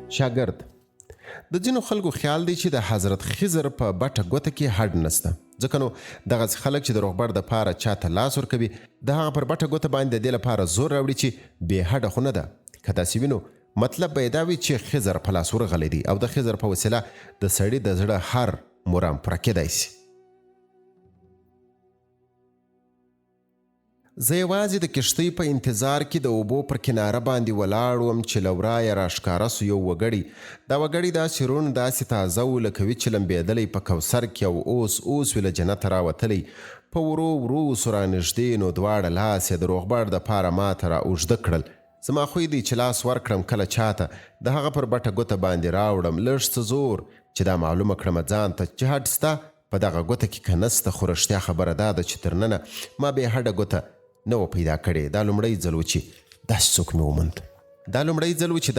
شاګرد: د ځینو خلکو خیال دی چې د حضرت خضر په بټه ګوته کې هډ نسته، ځکه نو دغسې خلک چې د روغبړ دپاره چاته لاس ورکوي د هغه پر بټه ګوته باندې د دې لپاره زور راوړي چې بې هډه خو نه ده. که داسې وي نو مطلب به یې دا وي چې خضر په لاس ورغلی دی او د خضر په وسیله د سړي د زړه هر مرام پوره کېدای شي. زه یوازې د کښتۍ په انتظار کې د اوبو پر کناره باندې ولاړ وم چې له ورایه راښکاره سو یو وګړی. دا وګړی داسې روڼ داسې تازه و لکه وي چې لمبېدلی په کوثر کې او اوس وي له جنته راوتلی. په ورو ورو سو رانږدې نو دواړه لاس یې د روغبړ دپاره ماته را اوږده کړل. زما خوی دی چې لاس ورکړم کله چاته د هغه پر بټه ګوته باندې راوړم لږ څه زور چې دا معلومه کړمه ځان ته چې هډ سته په دغه ګوته کې که نسته، خو رښتیا خبره دا ده چې تر ننه ما بې هډه ګوته نه و پیدا کړې. دا لومړی ځل و چې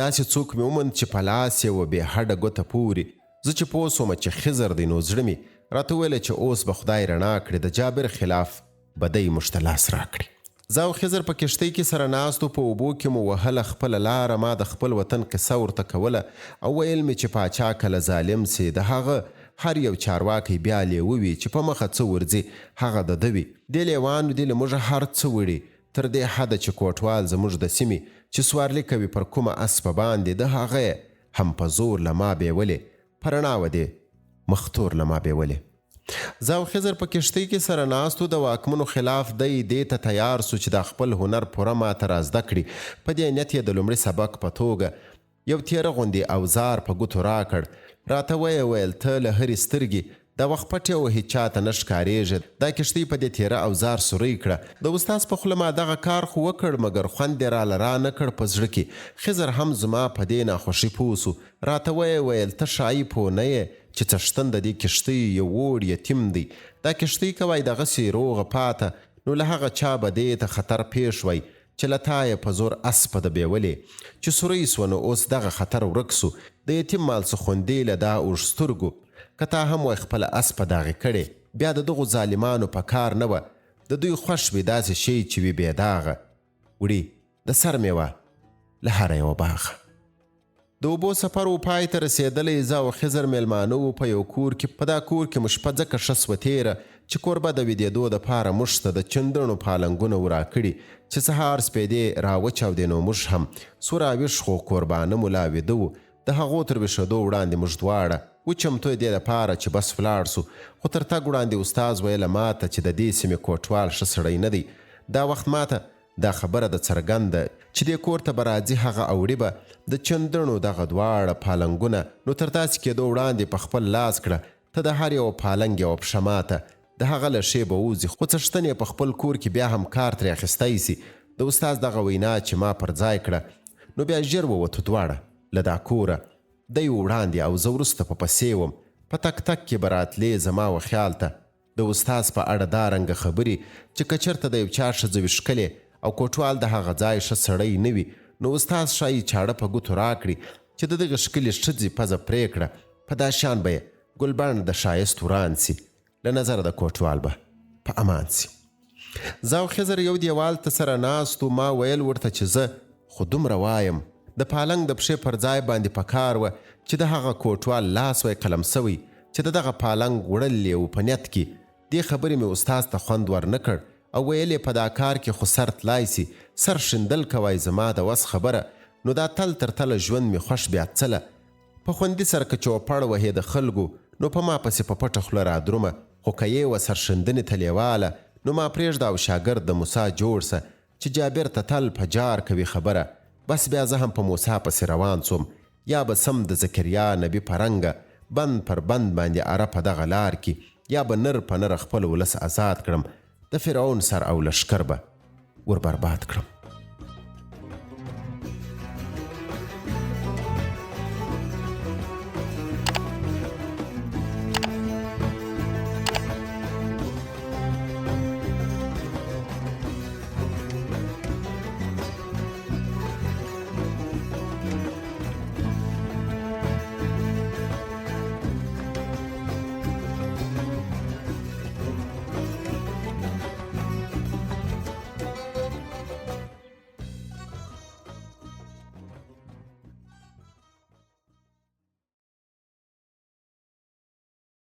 داسې څوک مې وموند چې په لاس یې و بې هډه ګوته پورې. زه چې پوه سومه چې خضر دی نو زړه مې راته وویله چې اوس به خدای رڼا کړي د جابر خلاف بدۍ موږ ته لاس راکړي. زه او خضر په کښتۍ کې سره ناستو، په اوبو کې مو وهله خپله لاره. ما د خپل وطن قصه ورته کوله او ویل مې چې پاچا کله ظالم سي د هغه هر یو چارواکی بیا لیوه وي چې په مخه څه ورځي هغه د ده وي. دې لیوانو دې له موږ هر څه وړي تر دې حده چې کوټوال زموږ د سیمې چې سوارلي کوي پر کومه اسپه باندې د هغه هم په زور له ما بیولې، په رڼا و دې مختور له ما بیولې. زه او خضر په کښتۍ کې سره ناستو، د واکمنو خلاف دی دې ته تیار سو چې د خپل هنر پوره ماته را زده کړي. په دې نیت یې د لومړي سبق په توګه یو تیره غوندې اوزار په ګوتو راکړ. راته ویل ته له هرې سترګې دا وخت پټې او هیڅ چاته نه ښکارېږي. دا کښتۍ په دې تیره اوزار سوری کړه. د استاز په خوله ما دغه کار خو وکړ مګر خوند یې راله را نه کړ په زړه کې. خضر هم زما په دې ناخوښي پوه سو. راته ویل ته ښایي پوه نه یې چې څښتن د دې کښتۍ یو وړ یتیم دی. دا کښتۍ کوای دغسې روغه پاته نو له هغه چا به دې ته خطر پیښ وی چې له تا یې په زور اسپه د بیولې چې سوری سوه نو اوس دغه خطر ورک سو. د یتیم مال څه خوندې له دا اوږ سترګو که تا هم وای خپله اسپه داغې کړې بیا د دغو ظالمانو په کار نه وه. د دوی خوښ وي داسې شی چې وي بې داغه وړي د سر میوه له هره یوه باغه. د اوبو سفر و پای ته رسېدلی. زه او خضر میلمانه وو په یو کور کې. په دا کور کې مو شپه ځکه ښه سوه تېره چې کوربه د ویدېدو دپاره موږ ته د چندڼو پالنګونه و راکړي چې سهار سپېدې راوچاودې نو موږ هم سو راویښ خو کوربانه مو لا ویده وو. د هغو تر ویښېدو وړاندې موږ دواړه وچمتو دې دپاره چې بس ولاړ سو. خو تر تګ وړاندې استاز ویله ماته چې د دې سیمې کوټوال ښه سړی نه دی. دا وخت ماته دا خبره د څرګنده چې دې کور ته به راځي هغه اوړي به د چندڼو دغه دواړه پالنګونه نو تر داسې کېدو وړاندې په خپل لاس کړه. ته د هر یو پالنګ یوه پښه ماته د هغه له ښې به وځي خو څښتن یې په خپل کور کې بیا هم کار ترې اخیستی سي. د استاز دغه وینا چې ما پر ځای کړه نو بیا ژر ووتو دواړه له دا کوره. دی وړاندې او زه وروسته په پسې وم. په تک تک کې به راتلې زما و خیال ته د استاز په اړه دا رنګه خبرې چې که چېرته د یو چا ښځه وي ښکلې او کوټوال د هغه ځای ښه سړی نه وي نو استاز ښایي چاړه په ګوتو راکړي چې د دغه ښکلې ښځې پزه پرې کړه. په دا شان به یې ګلبڼ د ښایست وران سي، له نظره د کوټوال به په امان سي. زه او خضر یو دیوال ته سره ناستو. ما ویل ورته چې زه خو دومره وایم د پالنګ د پښې پر ځای باندې په کار وه چې د هغه کوټوال لاس وی قلم سوی چې د دغه پالنګ وړل یې په نیت کې. دې خبرې مې استاز ته خوند ور نه کړ او ویل یې په دا کار کې خو سر تلای سي، سر شیندل کوای زما د وس خبره نو دا تل تر تله ژوند مې خوښ بیا څله. په خوندي سر که چوپړ وهې د خلکو نو په ما پسې په پټه خوله را درومه. خو که یې وه سرشندنې ته لیواله نو ما پرېږده او شاګرد د موسی جوړ سه چې جابر ته تل په جار کوي خبره. بس بیا زه هم په موسی پسې روان سوم. یا به سم د زکریا نبي په رنګه بند پر بند باندې اره په دغه لار کې یا به نر په نر خپل ولس آزاد کړم. د فرعون سر او لشکر به ور برباد کړم.